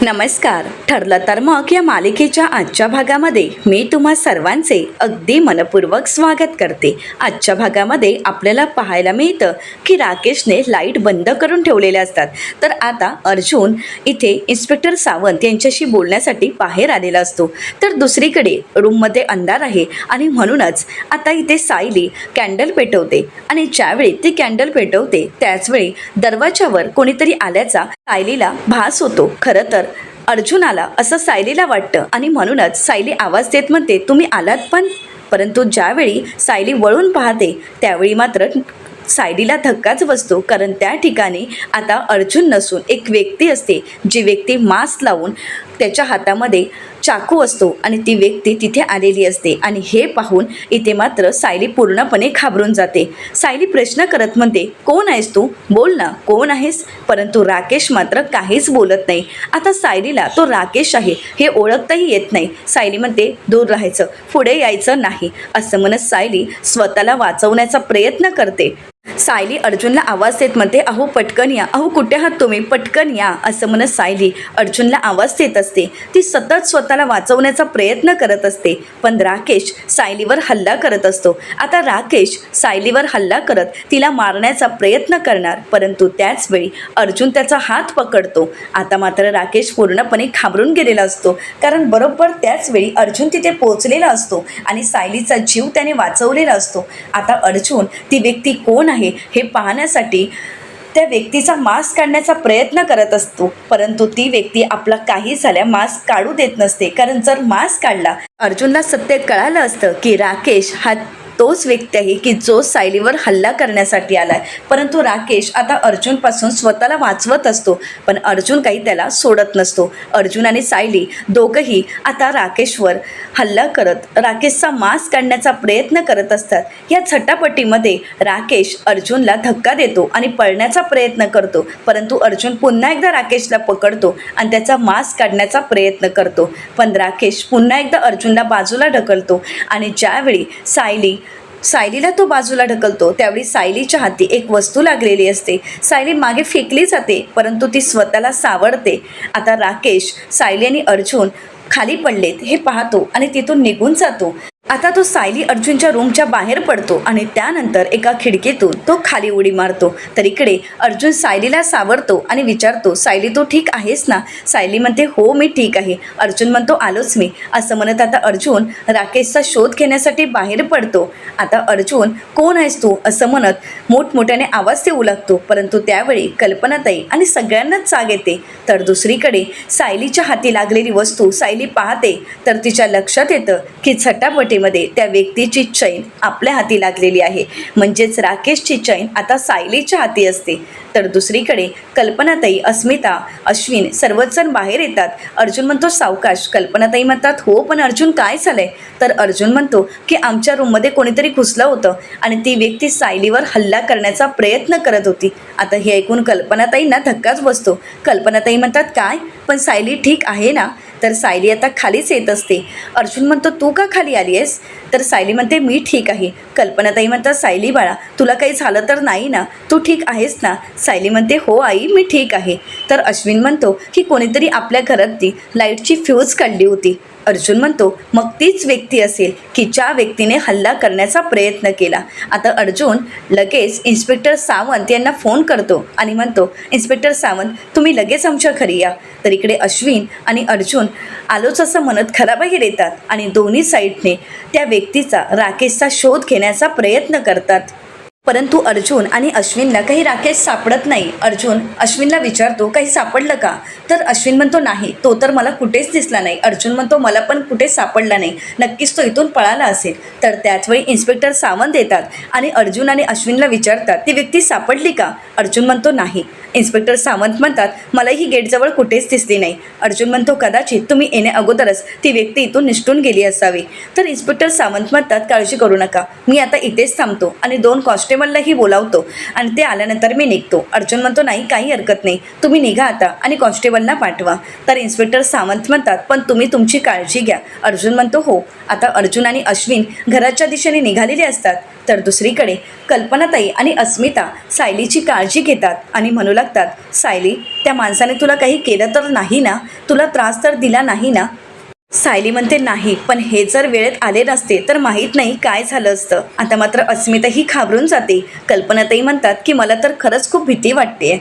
नमस्कार. ठरलं तर मग या मालिकेच्या आजच्या भागामध्ये मी तुम्हा सर्वांचे अगदी मनपूर्वक स्वागत करते. आजच्या भागामध्ये आपल्याला पाहायला मिळतं की राकेशने लाईट बंद करून ठेवलेले असतात. तर आता अर्जुन इथे इन्स्पेक्टर सावंत यांच्याशी बोलण्यासाठी बाहेर आलेला असतो. तर दुसरीकडे रूममध्ये अंधार आहे आणि म्हणूनच आता इथे सायली कॅन्डल पेटवते आणि ज्यावेळी ती कॅन्डल पेटवते त्याचवेळी दरवाजावर कोणीतरी आल्याचा सायलीला भास होतो. खरं तर अर्जुन आला असं सायलीला वाटतं आणि म्हणूनच सायली आवाज देत म्हणते, तुम्ही आलात पण. परंतु ज्यावेळी सायली वळून पाहते त्यावेळी मात्र सायलीला धक्काच बसतो, कारण त्या ठिकाणी आता अर्जुन नसून एक व्यक्ती असते, जी व्यक्ती मास्क लावून त्याच्या हातामध्ये चाकू असतो आणि ती व्यक्ती तिथे आलेली असते. आणि हे पाहून इथे मात्र सायली पूर्णपणे घाबरून जाते. सायली प्रश्न करत म्हणते, कोण आहेस तू, बोल ना, कोण आहेस. परंतु राकेश मात्र काहीच बोलत नाही. आता सायलीला तो राकेश आहे हे ओळखताही येत नाही. सायली म्हणते, दूर राहायचं, पुढे यायचं नाही, असं म्हणत सायली स्वतःला वाचवण्याचा प्रयत्न करते. सायली अर्जुनला आवाज देत म्हणते, अहो पटकन या, अहो कुठे आहात तुम्ही, पटकन या, असं म्हणत सायली अर्जुनला आवाज देत असते. ती सतत स्वतःला वाचवण्याचा प्रयत्न करत असते, पण राकेश सायलीवर हल्ला करत असतो. आता राकेश सायलीवर हल्ला करत तिला मारण्याचा प्रयत्न करणार, परंतु त्याचवेळी अर्जुन त्याचा हात पकडतो. आता मात्र राकेश पूर्णपणे घाबरून गेलेला असतो, कारण बरोबर त्याचवेळी अर्जुन तिथे पोहोचलेला असतो आणि सायलीचा जीव त्याने वाचवलेला असतो. आता अर्जुन ती व्यक्ती कोण आहे हे पाहण्यासाठी त्या व्यक्तीचा मास्क काढण्याचा प्रयत्न करत असतो, परंतु ती व्यक्ती आपला काही झाल्या मास्क काढू देत नसते. कारण जर मास्क काढला, अर्जुनला सत्य कळालं असतं की राकेश हा तोच व्यक्ती आहे की जो सायलीवर हल्ला करण्यासाठी आलाय. परंतु राकेश आता अर्जुनपासून स्वतःला वाचवत असतो, पण अर्जुन काही त्याला सोडत नसतो. अर्जुन आणि सायली दोघंही आता राकेशवर हल्ला करत राकेशचा मास्क काढण्याचा प्रयत्न करत असतात. या झटापटीमध्ये राकेश अर्जुनला धक्का देतो आणि पळण्याचा प्रयत्न करतो, परंतु अर्जुन पुन्हा एकदा राकेशला पकडतो आणि त्याचा मास्क काढण्याचा प्रयत्न करतो. पण राकेश पुन्हा एकदा अर्जुनला बाजूला ढकलतो आणि ज्यावेळी सायलीला तो बाजूला ढकलतो त्यावेळी सायलीच्या हाती एक वस्तू लागलेली असते. सायली मागे फेकली जाते, परंतु ती स्वतःला सावरते. आता राकेश सायली आणि अर्जुन खाली पडलेत हे पाहतो आणि तिथून निघून जातो. आता तो सायली अर्जुनच्या रूमच्या बाहेर पडतो आणि त्यानंतर एका खिडकीतून तो खाली उडी मारतो. तर इकडे अर्जुन सायलीला सावरतो आणि विचारतो, सायली तू ठीक आहेस ना. सायली म्हणते, हो मी ठीक आहे. अर्जुन म्हणतो, आलोच मी, असं म्हणत आता अर्जुन राकेशचा शोध घेण्यासाठी बाहेर पडतो. आता अर्जुन कोण आहेस तू असं म्हणत मोठमोठ्याने आवाज देऊ लागतो, परंतु त्यावेळी कल्पनाताई आणि सगळ्यांनाच जाग येते. तर दुसरीकडे सायलीच्या हाती लागलेली वस्तू सायली पाहते तर तिच्या लक्षात येतं की झटापटीमध्ये त्या व्यक्तीची चैन आपल्या हाती लागलेली आहे, म्हणजेच राकेशची चैन आता सायलीच्या हाती असते. तर दुसरीकडे कल्पनाताई, अस्मिता, अश्विन सर्वच जण बाहेर येतात. अर्जुन म्हणतो, सावकाश. कल्पनाताई म्हणतात, हो पण अर्जुन काय झालंय. तर अर्जुन म्हणतो की आमच्या रूममध्ये कोणीतरी घुसलं होतं आणि ती व्यक्ती सायलीवर हल्ला करण्याचा प्रयत्न करत होती. आता हे ऐकून कल्पनाताईंना धक्काच बसतो. कल्पनाताई म्हणतात, काय, पण सायली ठीक आहे ना. तर सायली आता खालीच येत असते. अर्जुन म्हणतो, तू का खाली आली आहेस. तर सायली म्हणते, मी ठीक आहे. कल्पनाताई म्हणतात, सायली बाळा तुला काही झालं तर नाही ना, तू ठीक आहेस ना. सायली म्हणते, हो आई मी ठीक आहे. तर अश्विन म्हणतो की कोणीतरी आपल्या घरातली लाईटची फ्यूज काढली होती. अर्जुन म्हणतो, मग तीच व्यक्ती असेल की ज्या व्यक्तीने हल्ला करण्याचा प्रयत्न केला. आता अर्जुन लगेच इन्स्पेक्टर सावंत यांना फोन करतो आणि म्हणतो, इन्स्पेक्टर सावंत तुम्ही लगेच आमच्या घरी या. तर इकडे अश्विन आणि अर्जुन आलोच असं म्हणत घराबाहेर येतात आणि दोन्ही साईडने त्या व्यक्तीचा राकेशचा शोध घेण्याचा प्रयत्न करतात. परंतु अर्जुन आणि अश्विनला काही राकेश सापडत नाही. अर्जुन अश्विनला विचारतो, काही सापडलं का. तर अश्विन म्हणतो, नाही, तो तर मला कुठेच दिसला नाही. अर्जुन म्हणतो, मला पण कुठेच सापडला नाही, नक्कीच तो इथून पळाला असेल. तर त्याचवेळी इन्स्पेक्टर सावंत येतात आणि अर्जुन आणि अश्विनला विचारतात, ती व्यक्ती सापडली का. अर्जुन म्हणतो, नाही. इन्स्पेक्टर सावंत म्हणतात, मलाही गेटजवळ कुठेच दिसली नाही. अर्जुन म्हणतो, कदाचित तुम्ही येण्या अगोदरच ती व्यक्ती इथून निसटून गेली असावी. तर इन्स्पेक्टर सावंत म्हणतात, काळजी करू नका, मी आता इथेच थांबतो आणि 2 कॉन्स्टेबल कॉन्स्टेबललाही बोलावतो आणि ते आल्यानंतर मी निघतो. अर्जुन म्हणतो नाही काही हरकत नाही, तुम्ही निघा आता आणि कॉन्स्टेबलला पाठवा. तर इन्स्पेक्टर सावंत म्हणतात पण तुम्ही तुमची काळजी घ्या. अर्जुन म्हणतो हो. आता अर्जुन आणि अश्विन घराच्या दिशेने निघालेले असतात. तर दुसरीकडे कल्पनाताई आणि अस्मिता सायलीची काळजी घेतात आणि म्हणू लागतात सायली, त्या माणसाने तुला काही केलं तर नाही ना, तुला त्रास तर दिला नाही ना. सायली म्हणते नाही, पण हे जर वेळेत आले नसते तर माहीत नाही काय झालं असतं. आता मात्र अस्मिताही घाबरून जाते. कल्पनाताई म्हणतात की मला तर खरंच खूप भीती वाटते.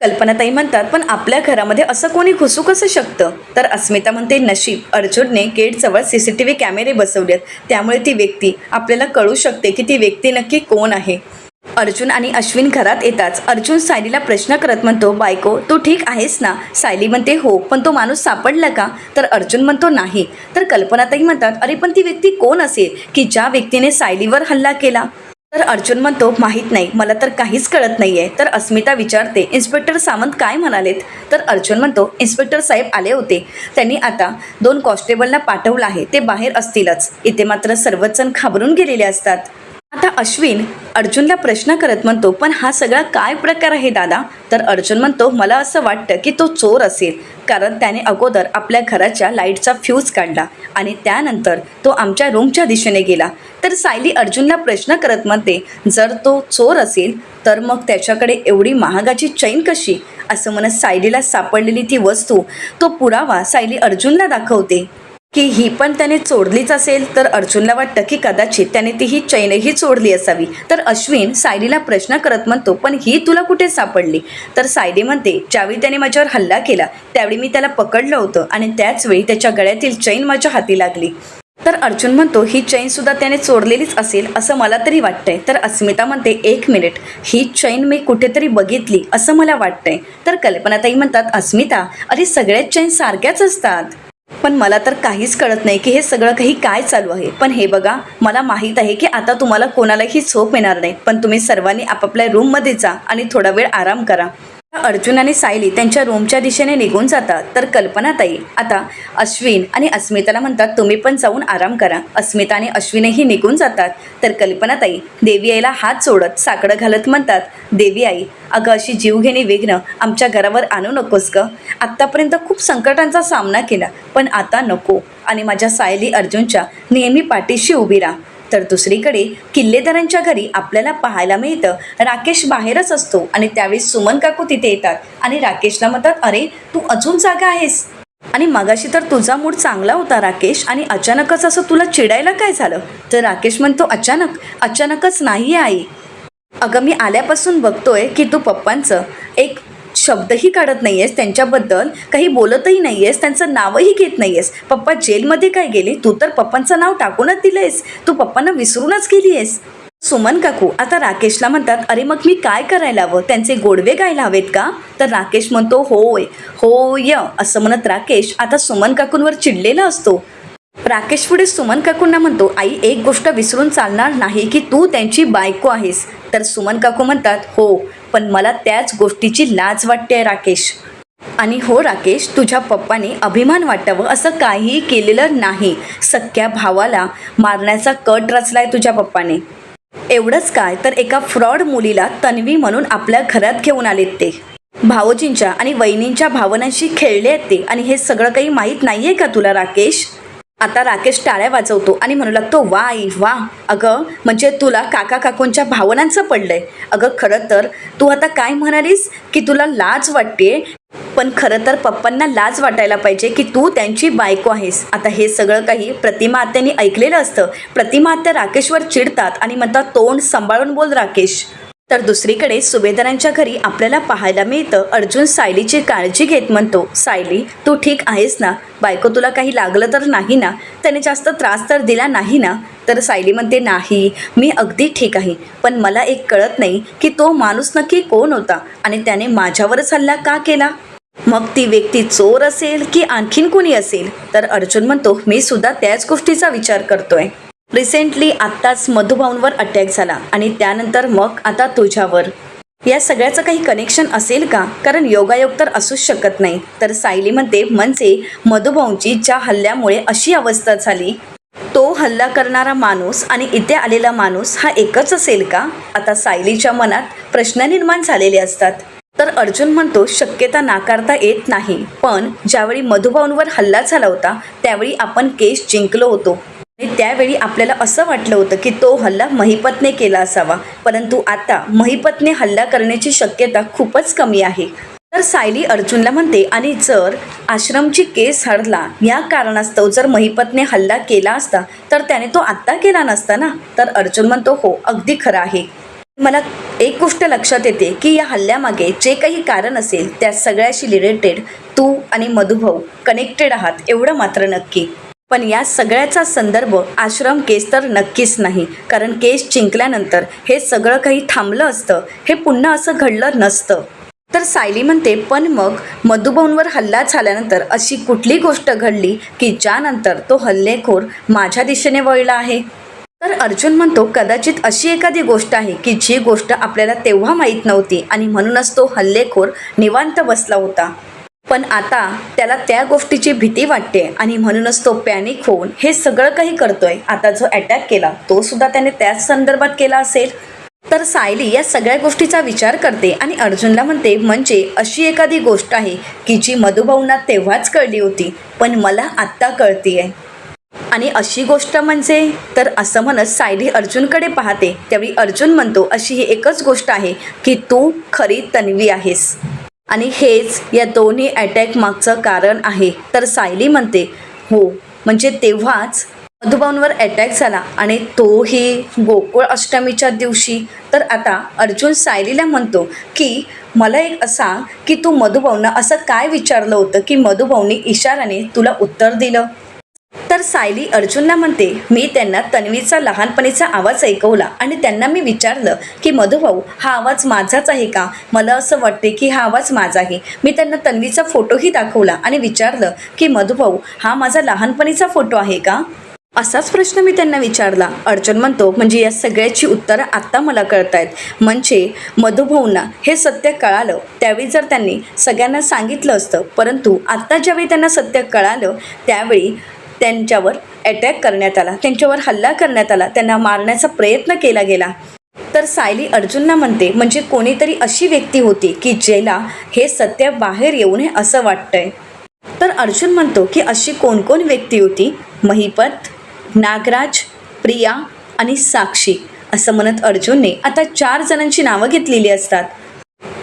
कल्पनाताई म्हणतात पण आपल्या घरामध्ये असं कोणी घुसू कसं शकतं. तर अस्मिता म्हणते नशीब अर्जुनने गेटजवळ CCTV कॅमेरे बसवलेत, त्यामुळे ती व्यक्ती आपल्याला कळू शकते की ती व्यक्ती नक्की कोण आहे. अर्जुन आणि अश्विन घरात येताच अर्जुन सायलीला प्रश्न करत म्हणतो बायको तू ठीक आहेस ना. सायली म्हणते हो, पण तो माणूस सापडला का. तर अर्जुन म्हणतो नाही. तर कल्पनाताई म्हणतात अरे पण ती व्यक्ती कोण असेल की ज्या व्यक्तीने सायलीवर हल्ला केला. तर अर्जुन म्हणतो माहीत नाही, मला तर काहीच कळत नाही आहे. तर अस्मिता विचारते इन्स्पेक्टर सावंत काय म्हणालेत. तर अर्जुन म्हणतो इन्स्पेक्टर साहेब आले होते, त्यांनी आता 2 कॉन्स्टेबलला पाठवलं आहे, ते बाहेर असतीलच. इथे मात्र सर्वच जण घाबरून गेलेले असतात. आता अश्विन अर्जुनला प्रश्न करत म्हणतो पण हा सगळा काय प्रकार आहे दादा. तर अर्जुन म्हणतो मला असं वाटतं की तो चोर असेल, कारण त्याने अगोदर आपल्या घराच्या लाईटचा फ्यूज काढला आणि त्यानंतर तो आमच्या रूमच्या दिशेने गेला. तर सायली अर्जुनला प्रश्न करत म्हणते जर तो चोर असेल तर मग त्याच्याकडे एवढी महागाची चैन कशी. असं म्हणत सायलीला सापडलेली ती वस्तू, तो पुरावा सायली अर्जुनला दाखवते की ही पण त्याने चोरलीच असेल. तर अर्जुनला वाटतं की कदाचित त्याने ती ही चैनही चोरली असावी. तर अश्विन सायलीला प्रश्न करत म्हणतो पण ही तुला कुठे सापडली. तर सायली म्हणते ज्यावेळी त्याने माझ्यावर हल्ला केला त्यावेळी मी त्याला पकडलं होतं आणि त्याचवेळी त्याच्या गळ्यातील चैन माझ्या हाती लागली. तर अर्जुन म्हणतो ही चैनसुद्धा त्याने चोरलेलीच असेल असं मला तरी वाटतंय. तर अस्मिता म्हणते 1 मिनिट, ही चैन मी कुठेतरी बघितली असं मला वाटतंय. तर कल्पनाताई म्हणतात अस्मिता अरे सगळ्याच चैन सारख्याच असतात, पण मला तर काहीच कळत नाही की हे सगळं काही काय चालू आहे. पण हे बघा मला माहीत आहे की आता तुम्हाला कोणालाही झोप येणार नाही, पण तुम्ही सर्वांनी आपापल्या रूममध्ये जा आणि थोडा वेळ आराम करा. अर्जुन आणि सायली त्यांच्या रूमच्या दिशेने निघून जातात. तर कल्पनाताई आता अश्विन आणि अस्मिताला म्हणतात तुम्ही पण जाऊन आराम करा. अस्मिता आणि अश्विनही निघून जातात. तर कल्पनाताई देवी आईला हात सोडत साकडं घालत म्हणतात देवी आई अगं अशी जीवघेणी विघ्न आमच्या घरावर आणू नकोस ग. आत्तापर्यंत खूप संकटांचा सामना केला, पण आता नको आणि माझ्या सायली अर्जुनच्या नेहमी पाठीशी उभी राहा. तर दुसरीकडे किल्लेदारांच्या घरी आपल्याला पाहायला मिळतं राकेश बाहेरच असतो आणि त्यावेळी सुमन काकू तिथे येतात आणि राकेशला म्हणतात अरे तू अजून जागा आहेस आणि मगाशी तर तुझा मूड चांगला होता राकेश, आणि अचानकच असं तुला चिडायला काय झालं. तर राकेश म्हणतो अचानकच नाही आई, अगं मी आल्यापासून बघतोय की तू पप्पांचं एक शब्दही काढत नाही आहेस, त्यांच्याबद्दल काही बोलतही नाही आहेस, त्यांचं नावही घेत नाही आहेस. पप्पा जेलमध्ये काय गेले, तू तर पप्पांचं नाव टाकूनच दिलं आहेस, तू पप्पांना विसरूनच गेली आहेस. सुमन काकू आता राकेशला म्हणतात अरे मग मी काय करायला हवं, त्यांचे गोडवे गायला हवेत का. तर राकेश म्हणतो होय असं म्हणत राकेश आता सुमन काकूंवर चिडलेला असतो. राकेश पुढे सुमन काकूंना म्हणतो आई एक गोष्ट विसरून चालणार नाही की तू त्यांची बायको आहेस. तर सुमन काकू म्हणतात हो, पण मला त्याच गोष्टीची लाज वाटते राकेश. आणि हो राकेश, तुझ्या पप्पाने अभिमान वाटावं असं काहीही केलेलं नाही. सख्या भावाला मारण्याचा कट रचलाय तुझ्या पप्पाने. एवढंच काय तर एका फ्रॉड मुलीला तन्वी म्हणून आपल्या घरात घेऊन आलेत ते. भावजींच्या आणि वहिनींच्या भावनांशी खेळले आहेत ते, आणि हे सगळं काही माहीत नाही आहे का तुला राकेश. आता राकेश टाळ्या वाजवतो आणि म्हणू लागतो वा अगं म्हणजे तुला काका काकूंच्या भावनांचं पडलंय. अगं खरं तर तू आता काय म्हणालीस की तुला लाज वाटते, पण खरं तर पप्पांना लाज वाटायला पाहिजे की तू त्यांची बायको आहेस. आता हे सगळं काही प्रतिमा आत्यांनी ऐकलेलं असतं. प्रतिमा आत्या राकेशवर चिडतात आणि म्हणतात तोंड सांभाळून बोल राकेश. तर दुसरीकडे सुभेदारांच्या घरी आपल्याला पाहायला मिळतं अर्जुन सायलीची काळजी घेत म्हणतो सायली तू ठीक आहेस ना, बायको तुला काही लागलं तर नाही ना, त्याने जास्त त्रास तर दिला नाही ना. तर सायली म्हणते नाही मी अगदी ठीक आहे, पण मला एक कळत नाही की तो माणूस नक्की कोण होता आणि त्याने माझ्यावरच हल्ला का केला. मग ती व्यक्ती चोर असेल की आणखीन कोणी असेल. तर अर्जुन म्हणतो मी सुद्धा त्याच गोष्टीचा विचार करतोय. रिसेंटली आत्ताच मधुभाऊंवर अटॅक झाला आणि त्यानंतर मग आता तुझ्यावर. या सगळ्याचं काही कनेक्शन असेल का, कारण योगायोग तर असूच शकत नाही. तर सायली म्हणते म्हणजे मधुभाऊंची ज्या हल्ल्यामुळे अशी अवस्था झाली तो हल्ला करणारा माणूस आणि इथे आलेला माणूस हा एकच असेल का? आता सायलीच्या मनात प्रश्न निर्माण झालेले असतात. तर अर्जुन म्हणतो शक्यता नाकारता येत नाही, पण ज्यावेळी मधुभाऊंवर हल्ला झाला होता त्यावेळी आपण केस जिंकलो होतो आणि त्यावेळी आपल्याला असं वाटलं होतं की तो हल्ला महिपतने केला असावा, परंतु आता महिपतने हल्ला करण्याची शक्यता खूपच कमी आहे. तर सायली अर्जुनला म्हणते आणि जर आश्रमची केस हरला या कारणास्तव जर महिपतने हल्ला केला असता तर त्याने तो आत्ता केला नसता ना? तर अर्जुन म्हणतो हो, अगदी खरं आहे. मला एक गोष्ट लक्षात येते की या हल्ल्यामागे जे काही कारण असेल त्या सगळ्याशी रिलेटेड तू आणि मधुभाऊ कनेक्टेड आहात एवढं मात्र नक्की. पण या सगळ्याचा संदर्भ आश्रम केस तर नक्कीच नाही, कारण केस जिंकल्यानंतर हे सगळं काही थांबलं असतं, हे पुन्हा असं घडलं नसतं. तर सायली म्हणते पण मग मधुभाऊंवर हल्ला झाल्यानंतर अशी कुठली गोष्ट घडली की ज्यानंतर तो हल्लेखोर माझ्या दिशेने वळला आहे? तर अर्जुन म्हणतो कदाचित अशी एखादी गोष्ट आहे की जी गोष्ट आपल्याला तेव्हा माहीत नव्हती आणि म्हणूनच तो हल्लेखोर निवांत बसला होता, पण आता त्याला त्या गोष्टीची भीती वाटते आणि म्हणूनच तो पॅनिक होऊन हे सगळं काही करतोय. आता जो अटॅक केला तो सुद्धा त्याने त्याच संदर्भात केला असेल. तर सायली या सगळ्या गोष्टीचा विचार करते आणि अर्जुनला म्हणते म्हणजे अशी एखादी गोष्ट आहे की जी मधुभाऊंना तेव्हाच कळली होती पण मला आत्ता कळतीये. आणि अशी गोष्ट म्हणजे? तर असं म्हणत सायली अर्जुनकडे पाहते. त्यावेळी अर्जुन म्हणतो अशी ही एकच गोष्ट आहे की तू खरी तन्वी आहेस आणि हेच या दोन्ही अटॅक मागचं कारण आहे. तर सायली म्हणते हो, म्हणजे तेव्हाच मधुभाऊंवर अटॅक झाला आणि तोही गोकुळ अष्टमीच्या दिवशी. तर आता अर्जुन सायलीला म्हणतो की मला एक सांग की तू मधुभाऊंना असं काय विचारलं होतं की मधुभाऊंनी इशाराने तुला उत्तर दिलं? तर सायली अर्जुनला म्हणते मी त्यांना तन्वीचा लहानपणीचा आवाज ऐकवला आणि त्यांना मी विचारलं की मधुभाऊ हा आवाज माझाच आहे का? मला असं वाटते की हा आवाज माझा आहे. मी त्यांना तन्वीचा फोटोही दाखवला आणि विचारलं की मधुभाऊ हा माझा लहानपणीचा फोटो आहे का? असाच प्रश्न मी त्यांना विचारला. अर्जुन म्हणतो म्हणजे या सगळ्याची उत्तरं आत्ता मला कळतायत. म्हणजे मधुभाऊंना हे सत्य कळालं त्यावेळी जर त्यांनी सगळ्यांना सांगितलं असतं, परंतु आत्ता ज्यावेळी त्यांना सत्य कळालं त्यावेळी त्यांच्यावर अटॅक करण्यात आला, त्यांच्यावर हल्ला करण्यात आला, त्यांना मारण्याचा प्रयत्न केला गेला. तर सायली अर्जुनला म्हणते म्हणजे कोणीतरी अशी व्यक्ती होती की ज्याला हे सत्य बाहेर येऊ नये असं वाटतंय. तर अर्जुन म्हणतो की अशी कोण कोण व्यक्ती होती? महिपत, नागराज, प्रिया आणि साक्षी असं म्हणत अर्जुनने आता 4 जणांची नावं घेतलेली असतात.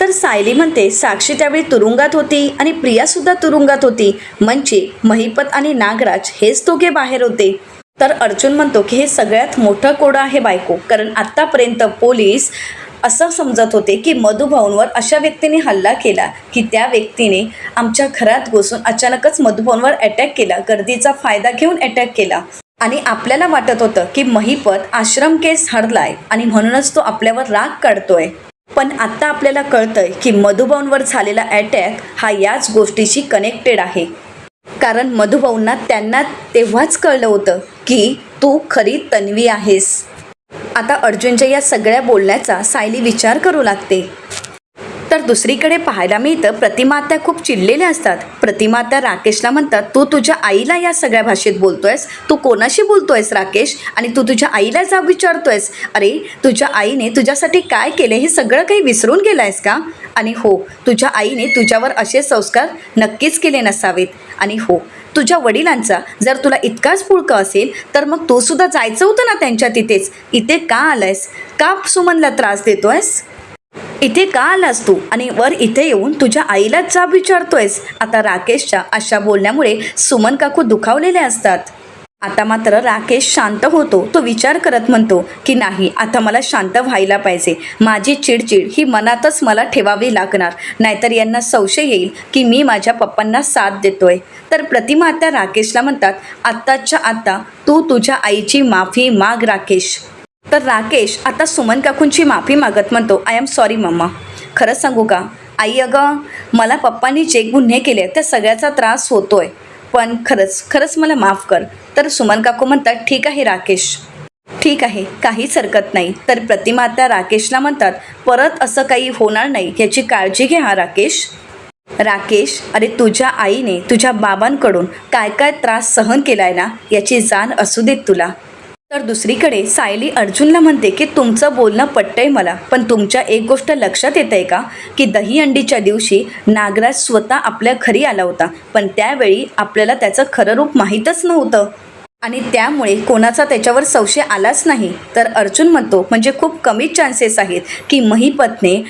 तर सायली म्हणते साक्षी त्यावेळी तुरुंगात होती आणि प्रियासुद्धा तुरुंगात होती, म्हणजे महिपत आणि नागराज हेच दोघे बाहेर होते. तर अर्जुन म्हणतो की हे सगळ्यात मोठं कोडं आहे बायको, कारण आत्तापर्यंत पोलीस असं समजत होते की मधुभाऊंवर अशा व्यक्तीने हल्ला केला की त्या व्यक्तीने आमच्या घरात घुसून अचानकच मधुभाऊंवर अटॅक केला, गर्दीचा फायदा घेऊन अटॅक केला आणि आपल्याला वाटत होतं की महिपत आश्रम केस हरलाय आणि म्हणूनच तो आपल्यावर राग काढतोय. पण आत्ता आपल्याला कळतंय की मधुभाऊंवर झालेला अटॅक हा याच गोष्टीशी कनेक्टेड आहे, कारण मधुभाऊंना त्यांना तेव्हाच कळलं होतं की तू खरी तन्वी आहेस. आता अर्जुनच्या या सगळ्या बोलण्याचा सायली विचार करू लागते. तर दुसरीकडे पाहायला मिळतं प्रतिमा त्या खूप चिडलेल्या असतात. प्रतिमा त्या राकेशला म्हणतात तू तुझ्या आईला या सगळ्या भाषेत बोलतोयस, तू कोणाशी बोलतोयस राकेश, आणि तू तुझ्या आईला जाब विचारतोयस? अरे तुझ्या आईने तुझ्यासाठी काय केले हे सगळं काही विसरून गेलायस का? आणि हो, तुझ्या आईने तुझ्यावर असे संस्कार नक्कीच केले नसावेत. आणि हो, तुझ्या वडिलांचा जर तुला इतकाच पुळका असेल तर मग तू सुद्धा जायचं होतं ना त्यांच्या तिथेच. इथे का आलायस? का सुमनला त्रास देतोयस? इथे का आलास तू? आणि वर इथे येऊन तुझ्या आईलाच जाब विचारतोयस. आता राकेशच्या अशा बोलण्यामुळे सुमन काकू दुखावलेले असतात. आता मात्र राकेश शांत होतो. तो विचार करत म्हणतो की नाही, आता मला शांत व्हायला पाहिजे. माझी चिडचिड ही मनातच मला ठेवावी लागणार, नाहीतर यांना संशय येईल की मी माझ्या पप्पांना साथ देतोय. तर प्रतिमा आता राकेशला म्हणतात आत्ताच्या आत्ता तू तुझ्या आईची माफी माग राकेश. तर राकेश आता सुमन काकूंची माफी मागत म्हणतो आय एम सॉरी मम्मा. खरंच सांगू का आई, अगं मला पप्पांनी जे गुन्हे केले त्या सगळ्याचा त्रास होतोय, पण खरंच मला माफ कर. तर सुमन काकू म्हणतात ठीक आहे राकेश, ठीक आहे, काहीच हरकत नाही. तर प्रतिमा आता राकेशला म्हणतात परत असं काही होणार नाही याची काळजी घे हा राकेश. राकेश, अरे तुझ्या आईने तुझ्या बाबांकडून काय काय त्रास सहन केलाय ना, याची जाण असू देत तुला. तर दुसरीकडे सायली अर्जुनला म्हणते की तुमचं बोलणं पटतंय मला, पण तुमच्या एक गोष्ट लक्षात येत आहे का, की दहीहंडीच्या दिवशी नागराज स्वतः आपल्या घरी आला होता, पण त्यावेळी आपल्याला त्याचं खरं रूप माहीतच नव्हतं आणि त्यामुळे कोणाचा त्याच्यावर संशय आलाच नाही. तर अर्जुन म्हणतो म्हणजे खूप कमी चान्सेस आहेत की महिपतने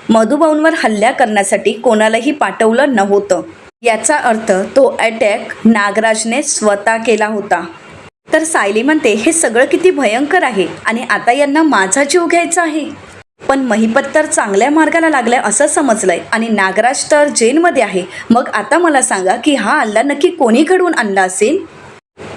मधुभाऊंवर हल्ला करण्यासाठी कोणालाही पाठवलं नव्हतं. याचा अर्थ तो अटॅक नागराजने स्वतः केला होता. तर सायली म्हणते हे सगळं किती भयंकर आहे आणि आता यांना माझा जीव घ्यायचा आहे. पण महिपत तर चांगल्या मार्गाला लागलाय असं समजलंय आणि नागराज तर जेलमध्ये आहे. मग आता मला सांगा की हा हल्ला नक्की कोणी घडवून आणला असेल.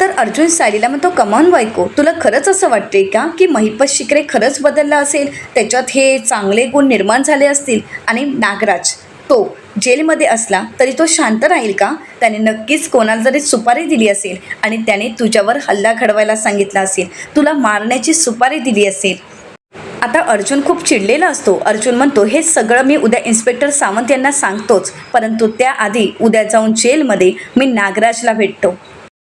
तर अर्जुन सायलीला म्हणतो कमॉन बायको, तुला खरंच असं वाटते का की महिपत शिकरे खरंच बदलला असेल, त्याच्यात हे चांगले गुण निर्माण झाले असतील आणि नागराज तो जेलमध्ये असला तरी तो शांत राहील का? त्याने नक्कीच कोणाला जरी सुपारी दिली असेल आणि त्याने तुझ्यावर हल्ला घडवायला सांगितला असेल, तुला मारण्याची सुपारी दिली असेल. आता अर्जुन खूप चिडलेला असतो. अर्जुन म्हणतो हे सगळं मी उद्या इन्स्पेक्टर सावंत यांना सांगतोच, परंतु त्याआधी उद्या जाऊन जेलमध्ये मी नागराजला भेटतो,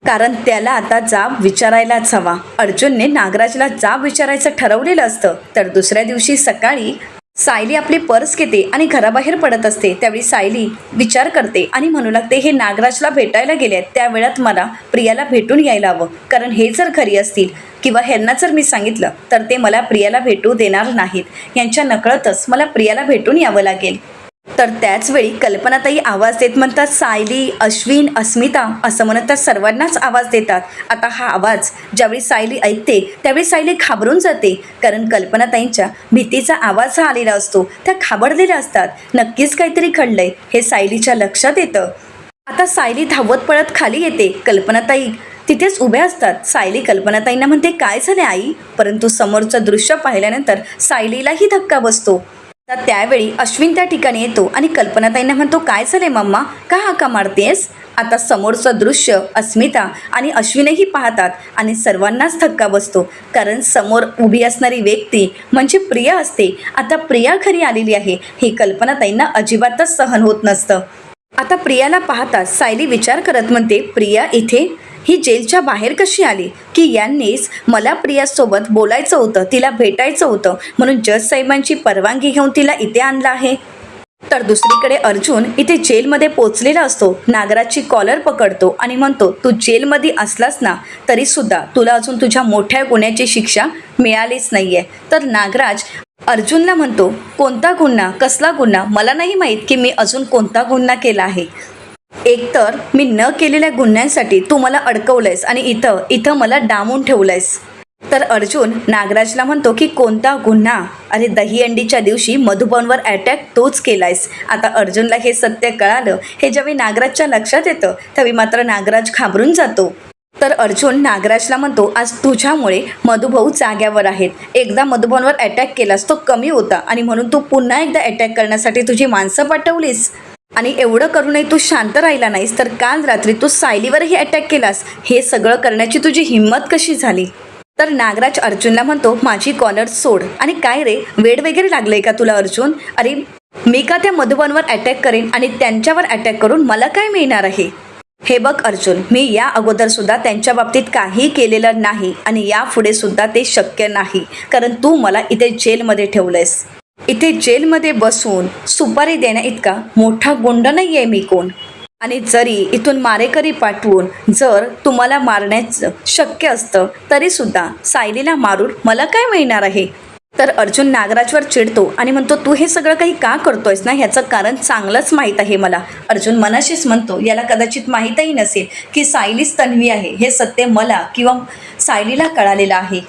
कारण त्याला आता जाब विचारायलाच हवा. अर्जुनने नागराजला जाब विचारायचं ठरवलेलं असतं. तर दुसऱ्या दिवशी सकाळी सायली आपली पर्स घेते आणि घराबाहेर पडत असते. त्यावेळी सायली विचार करते आणि म्हणू लागते हे नागराजला भेटायला गेले, त्या वेळात मला प्रियाला भेटून यायला हवं, कारण हे जर घरी असतील किंवा ह्यांना जर मी सांगितलं तर ते मला प्रियाला भेटू देणार नाहीत. यांच्या नकळतच मला प्रियाला भेटून यावं लागेल. तर त्याचवेळी कल्पनाताई आवाज देत म्हणतात सायली, अश्विन, अस्मिता असं म्हणत त्या सर्वांनाच आवाज देतात. आता हा आवाज ज्यावेळी सायली ऐकते त्यावेळी सायली घाबरून जाते, कारण कल्पनाताईंच्या भीतीचा आवाज हा आलेला असतो. त्या घाबरलेल्या असतात. नक्कीच काहीतरी घडलंय हे सायलीच्या लक्षात येतं. आता सायली धावत पळत खाली येते. कल्पनाताई तिथेच उभ्या असतात. सायली कल्पनाताईंना म्हणते काय झाले आई, परंतु समोरचं दृश्य पाहिल्यानंतर सायलीलाही धक्का बसतो. तर त्यावेळी अश्विन त्या ठिकाणी येतो आणि कल्पनाताईंना म्हणतो काय झाले मम्मा, का हाका मारतेस? आता समोरचं दृश्य अस्मिता आणि अश्विनही पाहतात आणि सर्वांनाच धक्का बसतो, कारण समोर उभी असणारी व्यक्ती म्हणजे प्रिया असते. आता प्रिया घरी आलेली आहे हे कल्पनाताईंना अजिबातच सहन होत नसतं. आता प्रियाला पाहताच सायली विचार करत म्हणते प्रिया इथे ही जेलच्या बाहेर कशी आली, की यांनीच मला प्रियासोबत बोलायचं होतं, तिला भेटायचं होतं, म्हणून जज साहेबांची परवानगी घेऊन तिला इथे आणलं आहे. तर दुसरीकडे अर्जुन इथे जेलमध्ये पोचलेला असतो. नागराजची कॉलर पकडतो आणि म्हणतो तू जेलमध्ये असलास ना तरीसुद्धा तुला अजून तुझ्या मोठ्या गुन्ह्याची शिक्षा मिळालीच नाही आहे. तर नागराज अर्जुनला म्हणतो कोणता गुन्हा, कसला गुन्हा, मला नाही माहीत की मी अजून कोणता गुन्हा केला आहे. एकतर मी न केलेल्या गुन्ह्यांसाठी तू मला अडकवलंयस आणि इथं मला डांबून ठेवलंयस. तर अर्जुन नागराजला म्हणतो की कोणता गुन्हा, अरे दहीहंडीच्या दिवशी मधुबनवर अटॅक तोच केलायस. आता अर्जुनला हे सत्य कळालं. हे ज्यावेळी नागराजच्या लक्षात येतं त्यावेळी मात्र नागराज घाबरून जातो. तर अर्जुन नागराजला म्हणतो आज तुझ्यामुळे मधुभाऊ जाग्यावर आहेत. एकदा मधुबनवर अटॅक केलास तो कमी होता आणि म्हणून तू पुन्हा एकदा अटॅक करण्यासाठी तुझी माणसं पाठवलीस आणि एवढं करूनही तू शांत राहिला नाहीस, तर काल रात्री तू सायलीवरही अटॅक केलास. हे सगळं करण्याची तुझी हिंमत कशी झाली? तर नागराज अर्जुनला म्हणतो माझी कॉलर सोड. आणि काय रे, वेड वगैरे लागलंय का तुला अर्जुन? अरे मी का त्या मधुबनवर अटॅक करेन आणि त्यांच्यावर अटॅक करून मला काय मिळणार आहे? हे बघ अर्जुन, मी या अगोदर सुद्धा त्यांच्या बाबतीत काही केलेलं नाही आणि यापुढे सुद्धा ते शक्य नाही, कारण तू मला इथे जेलमध्ये ठेवलंयस. इथे जेलमध्ये बसून सुपारी देण्या इतका मोठा गुंड नाही आहे मी कोण. आणि जरी इथून मारेकरी पाठवून जर तुम्हाला मारण्याचं शक्य असतं तरीसुद्धा सायलीला मारून मला काय मिळणार आहे? तर अर्जुन नागराजवर चिडतो आणि म्हणतो तू हे सगळं काही का करतोयस ना, ह्याचं कारण चांगलंच माहीत आहे मला. अर्जुन मनाशीच म्हणतो याला कदाचित माहीतही नसेल की सायलीच तन्वी आहे. हे सत्य मला किंवा सायलीला कळालेलं आहे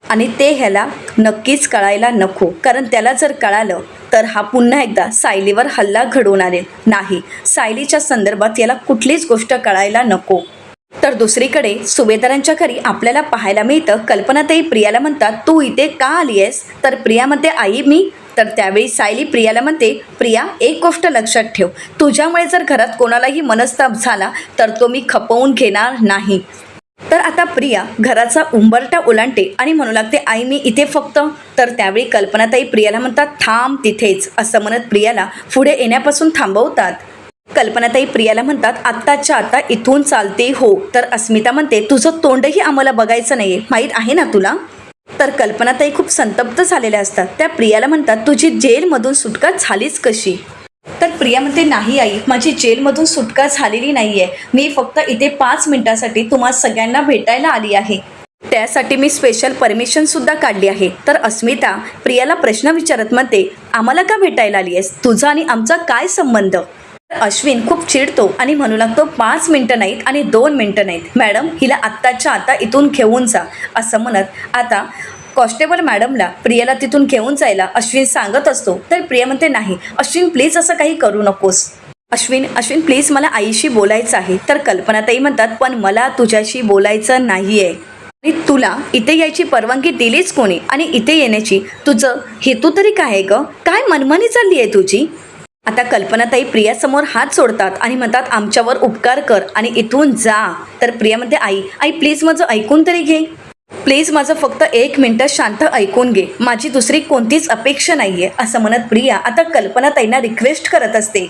आणि ते ह्याला नक्कीच कळायला नको, कारण त्याला जर कळालं तर हा पुन्हा एकदा सायलीवर हल्ला घडवून आणेल. नाही, सायलीच्या संदर्भात याला कुठलीच गोष्ट कळायला नको. तर दुसरीकडे सुभेदारांच्या घरी आपल्याला पाहायला मिळतं कल्पनाताई प्रियाला म्हणतात तू इथे का आली आहेस? तर प्रिया म्हणते आई मी. तर त्यावेळी सायली प्रियाला म्हणते प्रिया एक गोष्ट लक्षात ठेव, तुझ्यामुळे जर घरात कोणालाही मनस्ताप झाला तर तो मी खपवून घेणार नाही. तर आता प्रिया घराचा उंबरठा ओलांडते आणि म्हणू लागते आई मी इथे फक्त. तर त्यावेळी कल्पनाताई प्रियाला म्हणतात थांब तिथेच असं म्हणत प्रियाला पुढे येण्यापासून थांबवतात. कल्पनाताई प्रियाला म्हणतात आत्ताच्या आता इथून चालते हो. तर अस्मिता म्हणते तुझं तोंडही आम्हाला बघायचं नाहीये, माहीत आहे ना तुला. तर कल्पनाताई खूप संतप्त झालेल्या असतात. त्या प्रियाला म्हणतात तुझी जेलमधून सुटका झालीच कशी. तर प्रिया म्हणते नाही आई, माझी जेलमधून सुटका झालेली नाहीये. मी फक्त इथे 5 मिनिटासाठी तुम्हा सगळ्यांना भेटायला आली आहे. त्यासाठी मी स्पेशल परमिशन सुद्धा काढली आहे. तर अस्मिता प्रियाला प्रश्न विचारत म्हणते आम्हाला का भेटायला आली आहेस, तुझा आणि आमचा काय संबंध. अश्विन खूप चिडतो आणि म्हणू लागतो 5 मिनिटं नाहीत आणि 2 मिनिटं नाहीत, मॅडम हिला आत्ताच्या आता इथून घेऊन जा. असं म्हणत आता कॉन्स्टेबल मॅडमला प्रियाला तिथून घेऊन जायला अश्विन सांगत असतो. तर प्रिया म्हणते नाही अश्विन प्लीज असं काही करू नकोस. अश्विन प्लीज मला आईशी बोलायचं आहे. तर कल्पनाताई म्हणतात पण मला तुझ्याशी बोलायचं नाही आहे. आणि तुला इथे यायची परवानगी दिलीच कोणी आणि इथे येण्याची तुझं हेतू तरी काय आहे ग, काय मनमानी चालली आहे तुझी. आता कल्पनाताई प्रियासमोर हात सोडतात आणि म्हणतात आमच्यावर उपकार कर आणि इथून जा. तर प्रिया म्हणते आई प्लीज माझं ऐकून तरी घे, प्लीज माझं फक्त 1 मिनिट शांत ऐकून घे, माझी दुसरी कोणतीच अपेक्षा नाहीये. असं म्हणत प्रिया आता कल्पनाताईंना रिक्वेस्ट करत असते.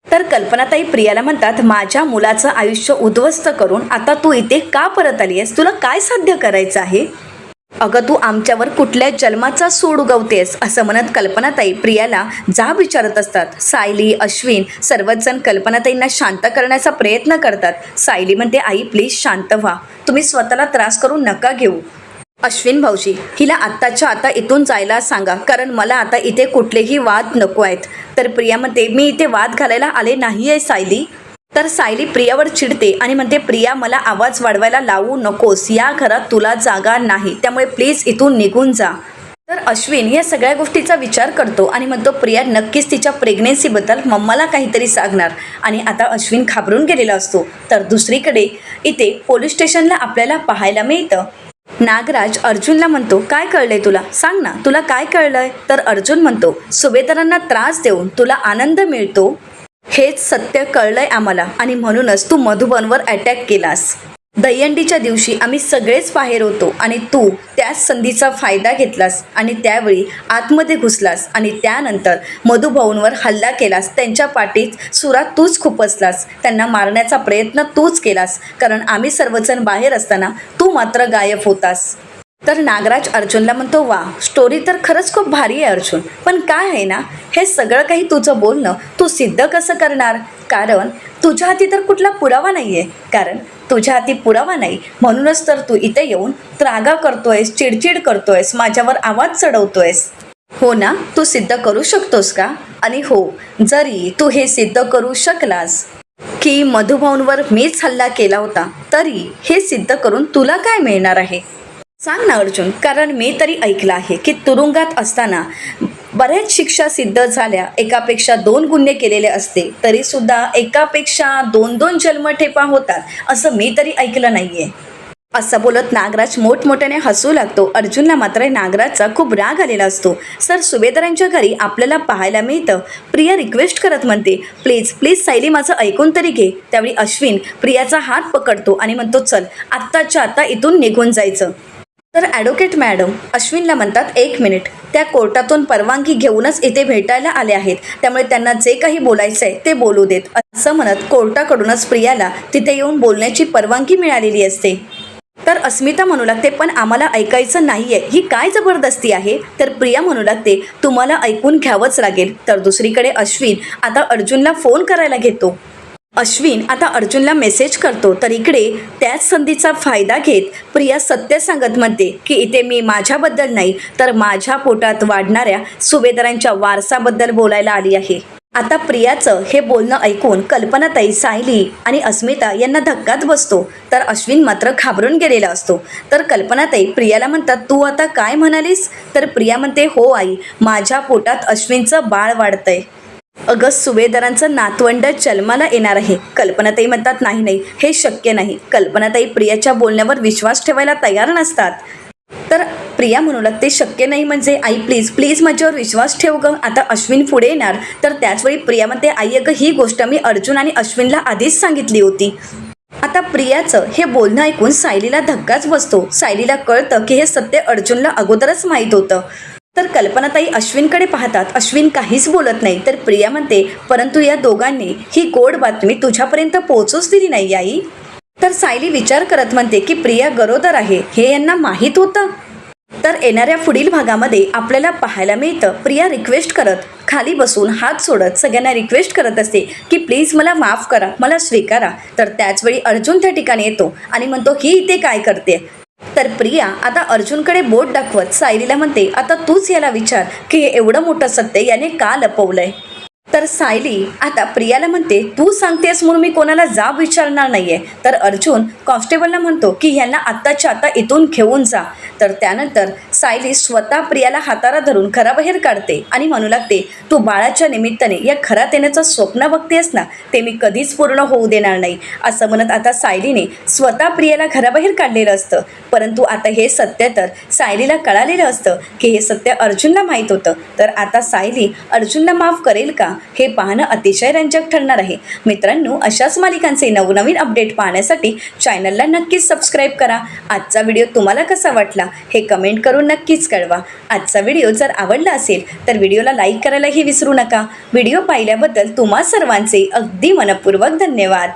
तर कल्पनाताई प्रियाला म्हणतात माझ्या मुलाचं आयुष्य उद्ध्वस्त करून आता तू इथे का परत आली आहेस, तुला काय साध्य करायचं आहे. अगं तू आमच्यावर कुठल्या जन्माचा सूड उगवतेस. असं म्हणत कल्पनाताई प्रियाला जाब विचारत असतात. सायली अश्विन सर्वच जण कल्पनाताईंना शांत करण्याचा प्रयत्न करतात. सायली म्हणते आई प्लीज शांत व्हा, तुम्ही स्वतःला त्रास करून नका घेऊ. अश्विन भाऊजी हिला आत्ताच्या आता इथून जायला सांगा, कारण मला आता इथे कुठलेही वाद नको आहेत. तर प्रिया म्हणते मी इथे वाद घालायला आले नाही आहे सायली. तर सायली प्रियावर चिडते आणि म्हणते प्रिया मला आवाज वाढवायला लावू नकोस, या घरात तुला जागा नाही, त्यामुळे प्लीज इथून निघून जा. तर अश्विन या सगळ्या गोष्टीचा विचार करतो आणि म्हणतो प्रिया नक्कीच तिच्या प्रेग्नेन्सीबद्दल मम्माला काहीतरी सांगणार. आणि आता अश्विन घाबरून गेलेला असतो. तर दुसरीकडे इथे पोलीस स्टेशनला आपल्याला पाहायला मिळतं नागराज अर्जुनला म्हणतो काय कळलंय तुला, सांग ना तुला काय कळलंय. तर अर्जुन म्हणतो सुभेदारांना त्रास देऊन तुला आनंद मिळतो हेच सत्य कळलंय आम्हाला आणि म्हणूनच तू मधुबनवर अटॅक केलास. दहीहंडीच्या दिवशी आम्ही सगळेच बाहेर होतो आणि तू त्याच संधीचा फायदा घेतलास आणि त्यावेळी आतमध्ये घुसलास आणि त्यानंतर मधुभाऊंवर हल्ला केलास. त्यांच्या पाठीत सुरात तूच खुपसलास, त्यांना मारण्याचा प्रयत्न तूच केलास, कारण आम्ही सर्वजण बाहेर असताना तू मात्र गायब होतास. तर नागराज अर्जुनला म्हणतो वा स्टोरी तर खरंच खूप भारी आहे अर्जुन, पण काय आहे ना हे सगळं काही तुझं बोलणं तू सिद्ध कसं करणार, कारण तुझ्या हाती तर कुठला पुरावा नाही आहे. कारण तुझ्या हाती पुरावा नाही म्हणूनच तर तू इथे येऊन त्रागा करतोयस, चिडचिड करतोयस, माझ्यावर आवाज चढवतोयस. हो ना, तू सिद्ध करू शकतोस का. आणि हो जरी तू हे सिद्ध करू शकलास की मधुभाऊंवर मीच हल्ला केला होता, तरी हे सिद्ध करून तुला काय मिळणार आहे सांग ना अर्जुन. कारण मी तरी ऐकलं आहे की तुरुंगात असताना बऱ्याच शिक्षा सिद्ध झाल्या, एकापेक्षा 2 गुन्हे केलेले असते तरीसुद्धा एकापेक्षा 2-2 जन्मठेपा होतात, असं मी तरी ऐकलं नाही आहे. असं बोलत नागराज मोठमोठ्याने हसू लागतो. अर्जुनला मात्र नागराजचा खूप राग आलेला असतो. सर सुभेदारांच्या घरी आपल्याला पाहायला मिळतं. प्रिया रिक्वेस्ट करत म्हणते प्लीज प्लीज सायली माझं ऐकून तरी घे. त्यावेळी अश्विन प्रियाचा हात पकडतो आणि म्हणतो चल आत्ताच्या आता इथून निघून जायचं. तर ॲडव्होकेट मॅडम अश्विनला म्हणतात 1 मिनिट, त्या कोर्टातून परवानगी घेऊनच इथे भेटायला आले आहेत, त्यामुळे त्यांना जे काही बोलायचं आहे ते बोलू देत. असं म्हणत कोर्टाकडूनच प्रियाला तिथे येऊन बोलण्याची परवानगी मिळालेली असते. तर अस्मिता म्हणू लागते पण आम्हाला ऐकायचं नाही आहे, ही काय जबरदस्ती आहे. तर प्रिया म्हणू लागते तुम्हाला ऐकून घ्यावंच लागेल. तर दुसरीकडे अश्विन आता अर्जुनला फोन करायला घेतो. अश्विन आता अर्जुनला मेसेज करतो. तर इकडे त्याच संधीचा फायदा घेत प्रिया सत्य सांगत म्हणते की इथे मी माझ्याबद्दल नाही तर माझ्या पोटात वाढणाऱ्या सुभेदारांच्या वारसाबद्दल बोलायला आली आहे. आता प्रियाचं हे बोलणं ऐकून कल्पनाताई, सायली आणि अस्मिता यांना धक्काच बसतो. तर अश्विन मात्र घाबरून गेलेला असतो. तर कल्पनाताई प्रियाला म्हणतात तू आता काय म्हणालीस. तर प्रिया म्हणते हो आई, माझ्या पोटात अश्विनचं बाळ वाढतंय. अगं सुभेदारांचं नातवंड जन्माला येणार आहे. कल्पनाताई म्हणतात नाही नाही हे शक्य नाही. कल्पनाताई प्रियाच्या बोलण्यावर विश्वास ठेवायला तयार नसतात. तर प्रिया म्हणू लागते शक्य नाही म्हणजे आई प्लीज प्लीज माझ्यावर विश्वास ठेव गं. आता अश्विन पुढे येणार. तर त्याचवेळी प्रिया म्हणते आई अगं ही गोष्ट मी अर्जुन आणि अश्विनला आधीच सांगितली होती. आता प्रियाचं हे बोलणं ऐकून सायलीला धक्काच बसतो. सायलीला कळतं की हे सत्य अर्जुनला अगोदरच माहीत होतं. तर कल्पनाताई अश्विनकडे पाहतात. अश्विन काहीच बोलत नाही. तर प्रिया म्हणते, परंतु या दोघांनी ही गोड बातमी तुझ्यापर्यंत पोहोचूच दिली नाही आई. तर सायली विचार करत म्हणते की प्रिया गरोदर आहे हे यांना माहीत होतं. तर येणाऱ्या पुढील भागामध्ये आपल्याला पाहायला मिळतं प्रिया रिक्वेस्ट करत खाली बसून हात सोडत सगळ्यांना रिक्वेस्ट करत असते की प्लीज मला माफ करा, मला स्वीकारा. तर त्याचवेळी अर्जुन त्या ठिकाणी येतो आणि म्हणतो ही इथे काय करते. तर प्रिया आता अर्जुनकडे बोट दाखवत सायलीला म्हणते, आता तूच याला विचार की हे एवढं मोठं सत्य याने का लपवलंय. तर सायली आता प्रियाला म्हणते, तू सांगतेस म्हणून मी कोणाला जाब विचारणार नाहीये. तर अर्जुन कॉन्स्टेबलला म्हणतो की यांना आत्ताच्या आता इथून घेऊन जा. तर त्यानंतर सायली स्वतः प्रियाला हाताला धरून घराबाहेर काढते आणि म्हणू लागते, तू बाळाच्या निमित्ताने या घरात येण्याचं स्वप्न बघतेस ना, ते मी कधीच पूर्ण होऊ देणार नाही. असं म्हणत आता सायलीने स्वतः प्रियाला घराबाहेर काढलेलं असतं. परंतु आता हे सत्य तर सायलीला कळालेलं असतं की हे सत्य अर्जुनला माहीत होतं. तर आता सायली अर्जुनला माफ करेल का हे पाहणं अतिशय रंजक ठरणार आहे. मित्रांनो, अशाच मालिकांचे नवनवीन अपडेट पाहण्यासाठी चॅनलला नक्कीच सबस्क्राईब करा. आजचा व्हिडिओ तुम्हाला कसा वाटला हे कमेंट करून नक्कीच कळवा. आजचा व्हिडिओ जर आवडला असेल तर व्हिडिओला लाईक करायलाही विसरू नका. व्हिडिओ पाहिल्याबद्दल तुम्हा सर्वांचे अगदी मनपूर्वक धन्यवाद.